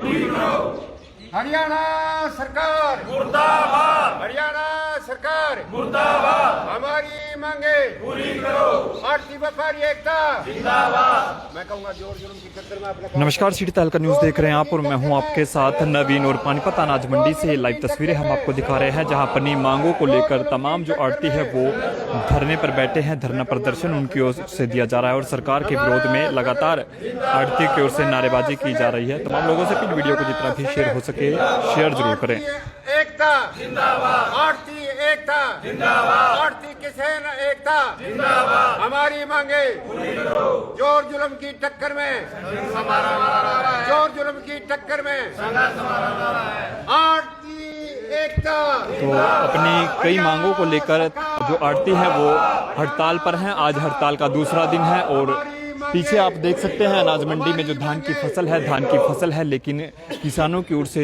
पूरी करो। हरियाणा सरकार मुर्दाबाद, हरियाणा सरकार मुर्दाबाद, हमारी मांगे पूरी करो। आरती व्यापारी एकता जिंदाबाद। मैं कहूँगा जोर जुल्म की टक्कर में अपना नमस्कार, सिटी तहलका न्यूज़ देख रहे हैं आप और मैं हूं आपके साथ नवीन। और पानीपत अनाज मंडी से लाइव तस्वीरें हम आपको दिखा रहे हैं, जहां अपनी मांगों को लेकर तमाम जो आड़ती है वो धरने पर बैठे हैं। धरना प्रदर्शन उनकी ओर से दिया जा रहा है और सरकार के विरोध में लगातार आड़ती की ओर से नारेबाजी की जा रही है। तमाम लोगों से प्लीज वीडियो को जितना भी शेयर हो सके शेयर जरूर करें। एकता जिंदाबाद, आरती एकता जिंदाबाद, आरती किसान एकता जिंदाबाद, हमारी मांगे पूरी करो। जोर जुल्म की टक्कर में जोर जुल्म की टक्कर में आरती एकता। तो अपनी कई मांगों को लेकर जो आड़ती है वो हड़ताल पर हैं। आज हड़ताल का दूसरा दिन है और पीछे आप देख सकते हैं अनाज मंडी में जो धान की फसल है, लेकिन किसानों की ओर से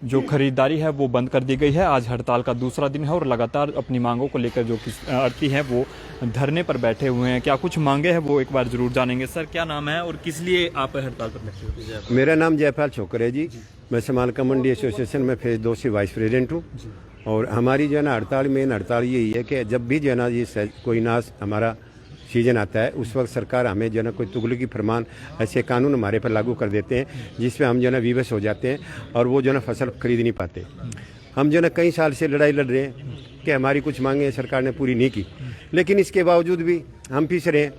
जो खरीदारी है वो बंद कर दी गई है। आज हड़ताल का दूसरा दिन है और लगातार अपनी मांगों को लेकर जो आड़ती हैं वो धरने पर बैठे हुए हैं। क्या कुछ मांगे हैं वो एक बार जरूर जानेंगे। सर, क्या नाम है और किस लिए आप हड़ताल पर बैठे हो? मेरा नाम जयपाल छोकर है जी। मैं समालका मंडी एसोसिएशन में फेज 2 से वाइस प्रेसिडेंट हूँ। और हमारी जो है ना हड़ताल, मेन हड़ताल यही है कि जब भी जो है ना ये कोई नाश हमारा सीजन आता है उस वक्त सरकार हमें जो है ना कोई तुगलकी फरमान ऐसे कानून हमारे पर लागू कर देते हैं जिसमें हम जो है ना विवश हो जाते हैं और वो जो है ना फसल खरीद नहीं पाते। हम जो है ना कई साल से लड़ाई लड़ रहे हैं कि हमारी कुछ मांगे सरकार ने पूरी नहीं की, लेकिन इसके बावजूद भी हम पीछे रहे।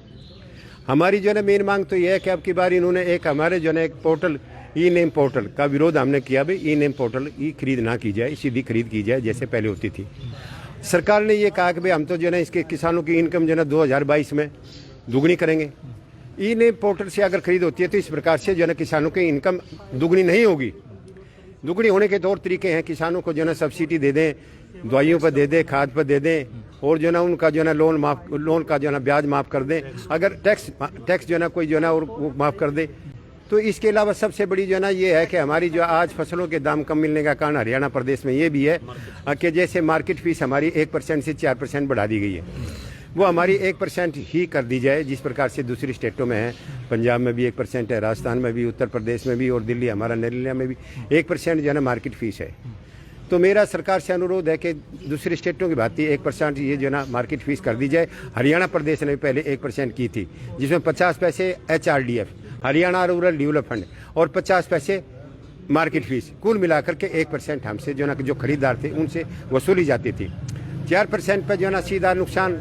हमारी जो है ना मेन मांग तो ये है कि अब की बार इन्होंने एक हमारे जो है ना एक पोर्टल ई नेम पोर्टल का विरोध हमने किया। भाई ई नेम पोर्टल ई खरीद ना की जाए, सीधी खरीद की जाए जैसे पहले होती थी। सरकार ने ये कहा कि भाई हम तो जो है ना इसके किसानों की इनकम जो है ना 2022 में दुगनी करेंगे। ई नेम पोर्टल से अगर खरीद होती है तो इस प्रकार से जो है ना किसानों की इनकम दुगनी नहीं होगी। दुगनी होने के तौर तरीके हैं, किसानों को जो है ना सब्सिडी दे दें, दवाइयों पर दे दें, खाद पर दे दें और जो है ना उनका जो है ना लोन का जो है ना ब्याज माफ़ कर दें। अगर टैक्स जो है ना कोई जो है ना और वो माफ़ कर दे। तो इसके अलावा सबसे बड़ी जो है ना ये है कि हमारी जो आज फसलों के दाम कम मिलने का कारण हरियाणा प्रदेश में ये भी है कि जैसे मार्केट फीस हमारी 1% से 4% बढ़ा दी गई है, वो हमारी 1% ही कर दी जाए जिस प्रकार से दूसरी स्टेटों में है। पंजाब में भी 1% है, राजस्थान में भी, उत्तर प्रदेश में भी और दिल्ली हमारा नरेला में भी 1% जो है ना मार्केट फीस है। तो मेरा सरकार से अनुरोध है कि दूसरी स्टेटों की भांति 1% ये जो है ना मार्केट फीस कर दी जाए। हरियाणा प्रदेश ने पहले 1% की थी, जिसमें 50 पैसे HRDF हरियाणा रूरल डेवलपमेंट और 50 पैसे मार्केट फीस, कुल मिलाकर के 1% हमसे जो ना जो खरीदार थे उनसे वसूली जाती थी। 4% पर जो है ना सीधा नुकसान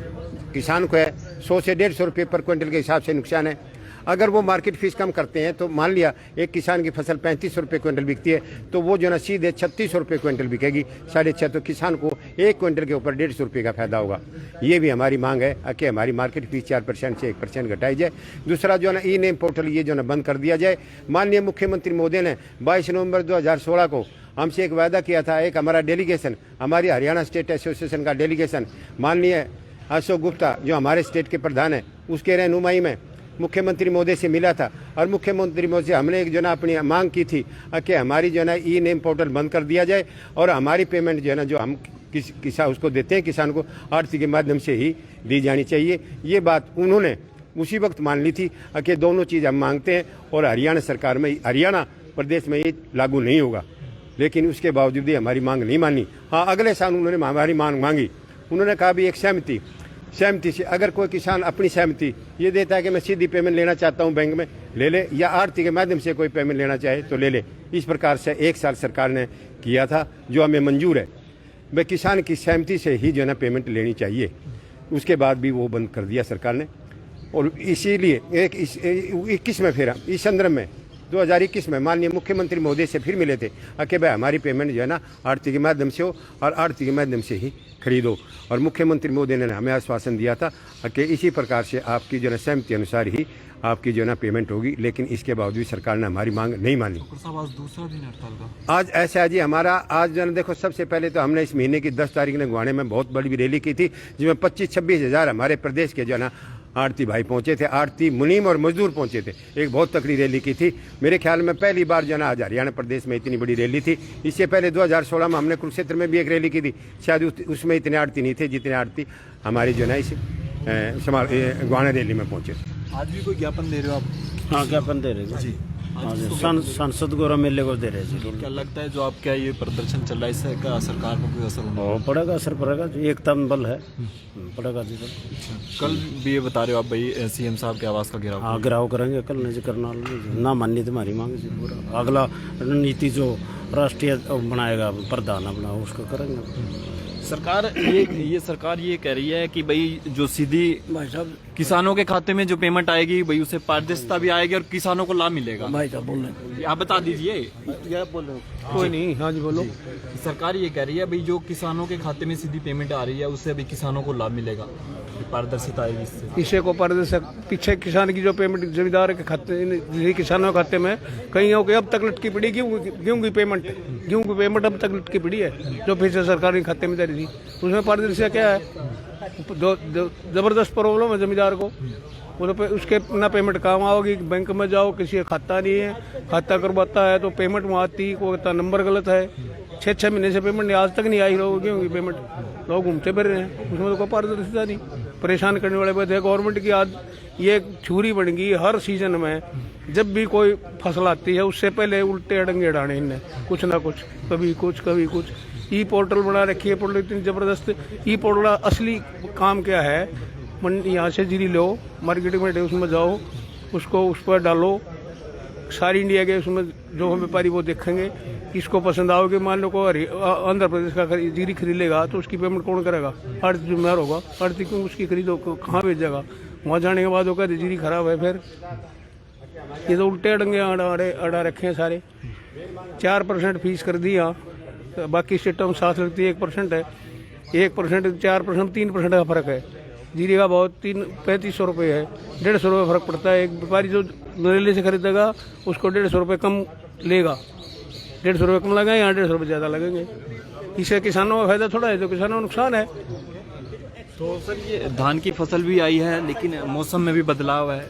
किसान को है, 100 से 150 रुपये पर क्विंटल के हिसाब से नुकसान है। अगर वो मार्केट फीस कम करते हैं तो मान लिया एक किसान की फसल 35 रुपये क्विंटल बिकती है तो वो जो ना सीधे 36 रुपये क्विंटल बिकेगी, 6.5। तो किसान को 1 क्विंटल के ऊपर 150 रुपये का फायदा होगा। ये भी हमारी मांग है कि हमारी मार्केट फीस 4% से 1% घटाई जाए। दूसरा जो है ना ई नेम पोर्टल ये जो ना बंद कर दिया जाए। माननीय मुख्यमंत्री महोदय ने 22 नवंबर 2016 को हमसे एक वायदा किया था, एक हमारा डेलीगेशन, हमारी हरियाणा स्टेट एसोसिएशन का डेलीगेशन माननीय अशोक गुप्ता जो हमारे स्टेट के प्रधान हैं उसके रहनुमाई में मुख्यमंत्री महोदय से मिला था। और मुख्यमंत्री महोदय से हमने एक जो ना अपनी मांग की थी कि हमारी जो है ना ई नेम पोर्टल बंद कर दिया जाए और हमारी पेमेंट जो है ना जो हम किसान उसको देते हैं किसान को आरती के माध्यम से ही दी जानी चाहिए। ये बात उन्होंने उसी वक्त मान ली थी कि दोनों चीज़ हम मांगते हैं और हरियाणा सरकार में, हरियाणा प्रदेश में ये लागू नहीं होगा। लेकिन उसके बावजूद भी हमारी मांग नहीं मानी। हाँ, अगले साल उन्होंने हमारी मांग मांगी। उन्होंने कहा भी एक सहमति से अगर कोई किसान अपनी सहमति ये देता है कि मैं सीधी पेमेंट लेना चाहता हूं बैंक में, ले ले, या आरती के माध्यम से कोई पेमेंट लेना चाहे तो ले ले। इस प्रकार से 1 साल सरकार ने किया था जो हमें मंजूर है। भाई किसान की सहमति से ही जो है ना पेमेंट लेनी चाहिए। उसके बाद भी वो बंद कर दिया सरकार ने। और इसीलिए 21 में फिर इस संदर्भ में 2021 में माननीय मुख्यमंत्री महोदय से फिर मिले थे कि भाई हमारी पेमेंट जो है ना आरती के माध्यम से हो और आरती के माध्यम से ही खरीदो। और मुख्यमंत्री महोदय ने हमें आश्वासन दिया था कि इसी प्रकार से आपकी जो है सहमति अनुसार ही आपकी जो है ना पेमेंट होगी। लेकिन इसके बावजूद सरकार ने हमारी मांग नहीं मानी। आज दूसरा दिन हड़ताल का। आज ऐसा है जी, हमारा आज जो है देखो, सबसे पहले तो हमने इस महीने की 10 तारीख ने गुवाहाटी में बहुत बड़ी रैली की थी जिसमें 25-26 हज़ार हमारे प्रदेश के जो है ना आड़ती भाई पहुंचे थे, आड़ती मुनीम और मजदूर पहुंचे थे। एक बहुत तकड़ी रैली की थी। मेरे ख्याल में पहली बार जो है ना आज हरियाणा प्रदेश में इतनी बड़ी रैली थी। इससे पहले 2016 में हमने कुरुक्षेत्र में भी एक रैली की थी, शायद उसमें इतने आड़ती नहीं थे जितने आड़ती हमारी जो है ना इस गुवाहाटी रैली में पहुंचे थे। आज भी कोई ज्ञापन दे रहे हो आप? हाँ, ज्ञापन दे रहे हैं जी। हाँ जी, सांसद गौरव मेले को दे रहे जी। क्या लगता है जो आपका ये प्रदर्शन चल रहा है इससे का सरकार पर कोई असर होगा? और पड़ेगा, असर पड़ेगा जी, एकता में बल है, पड़ेगा जी। कल भी ये बता रहे हो आप भाई सीएम साहब के आवास का घेराव? हाँ, घेराव करेंगे कल, नहीं जी करना ना माननी तुम्हारी मांग जी। पूरा अगला रणनीति जो राष्ट्रीय बनाएगा, प्रधान अपना, उसको करेंगे। सरकार ये सरकार ये कह रही है कि भाई जो सीधी भाई साहब, किसानों के खाते में जो पेमेंट आएगी भाई उससे पारदर्शिता भी आएगी और किसानों को लाभ मिलेगा। भाई साहब बोल रहे आप बता दीजिए। कोई नहीं, हाँ जी बोलो। सरकार ये कह रही है भाई जो किसानों के खाते में सीधी पेमेंट आ रही है उससे अभी किसानों को लाभ मिलेगा, पारदर्शिता आएगी इससे। किसी को पारदर्शक, पीछे किसान की जो पेमेंट जमींदार के खाते, किसानों के खाते में कहीं हो के अब तक लटकी पड़ी, गेहूं की पेमेंट अब तक लटकी पड़ी है, जो फिर से सरकार के खाते में दे रही थी। उसमें पारदर्शिता क्या है? जबरदस्त प्रॉब्लम है जमींदार को। वो तो उसके ना पेमेंट काम आओगी, बैंक में जाओ, किसी का खाता नहीं है, खाता करवाता है तो पेमेंट वहाँ आती, को कहता नंबर गलत है, 6 महीने से पेमेंट नहीं, आज तक नहीं आई लोगों की पेमेंट, लोग घूमते फिर रहे हैं, उसमें तो कोई पारदर्शिता नहीं। परेशान करने वाले बात है। गवर्नमेंट की आज ये छुरी बन गई, हर सीजन में जब भी कोई फसल आती है उससे पहले उल्टे अड़ंगे डाने इनने, कुछ ना कुछ, कभी कुछ। ई पोर्टल बना रखी है, पोर्टल इतनी जबरदस्त। ई पोर्टल असली काम क्या है? मंडी यहाँ से जीरी लो, मार्केट में उसमें जाओ, उसको उस पर डालो, सारी इंडिया के उसमें जो व्यापारी वो देखेंगे, किसको पसंद आओगे। मान लो को आंध्र प्रदेश का जीरी खरीद लेगा तो उसकी पेमेंट कौन करेगा? आड़ती जिम्मेदार होगा, आड़ती क्यों उसकी खरीदो, कहाँ भेजेगा? वहाँ जाने के बाद होगा जीरी खराब है। फिर ये तो उल्टे अड़ंगे अड़ा रखे हैं सारे। 4% फीस कर दी यहाँ, बाकी स्टेटों में 7 लगती है, 1% है। 1%, 4%, 3% का फर्क है। जीरी का भाव 3500 रुपये है, 150 रुपये फर्क पड़ता है। एक व्यापारी जो नरेले से खरीदेगा उसको 150 रुपये कम लेगा, 150 रुपये कम लगाए, यहाँ 150 रुपये ज़्यादा लगेंगे। इससे किसानों का फायदा थोड़ा है, तो किसानों का नुकसान है। तो सर ये धान की फसल भी आई है लेकिन मौसम में भी बदलाव है,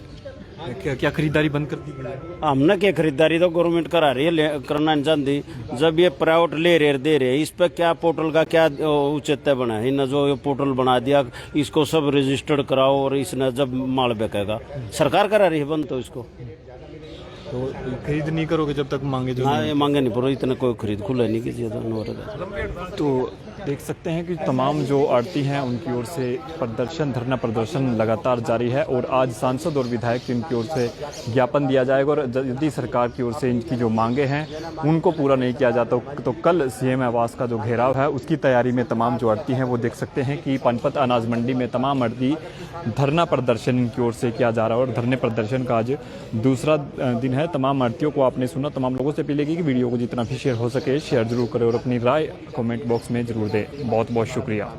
क्या खरीदारी बंद कर दी गई है? हमने क्या खरीदारी तो गवर्नमेंट करा रही है, करना नहीं चाहती। जब ये प्राइवेट ले रहे दे रहे, इस पर क्या पोर्टल का क्या औचित्य बना है? इन्हें जो ये पोर्टल बना दिया, इसको सब रजिस्टर्ड कराओ और इसने जब माल बिकेगा, सरकार करा रही है बंद, तो इसको तो खरीद नहीं करोगे जब तक मांगे जो? हाँ, ये मांगे नहीं पड़ो, इतना कोई खरीद खुला नहीं कीजिए। तो देख सकते हैं कि तमाम जो आड़ती हैं उनकी ओर से धरना प्रदर्शन लगातार जारी है और आज सांसद और विधायक की उनकी ओर से ज्ञापन दिया जाएगा और यदि सरकार की ओर से इनकी जो मांगे हैं उनको पूरा नहीं किया जाता तो कल सीएम आवास का जो घेराव है उसकी तैयारी में तमाम जो आड़ती हैं वो देख सकते हैं कि पानीपत अनाज मंडी में तमाम आड़ती धरना प्रदर्शन इनकी ओर से किया जा रहा है और धरने प्रदर्शन का आज दूसरा दिन है। तमाम आड़तियों को आपने सुना, तमाम लोगों से अपील है कि वीडियो को जितना भी शेयर हो सके शेयर जरूर करें और अपनी राय कमेंट बॉक्स में जरूर दें। बहुत बहुत शुक्रिया।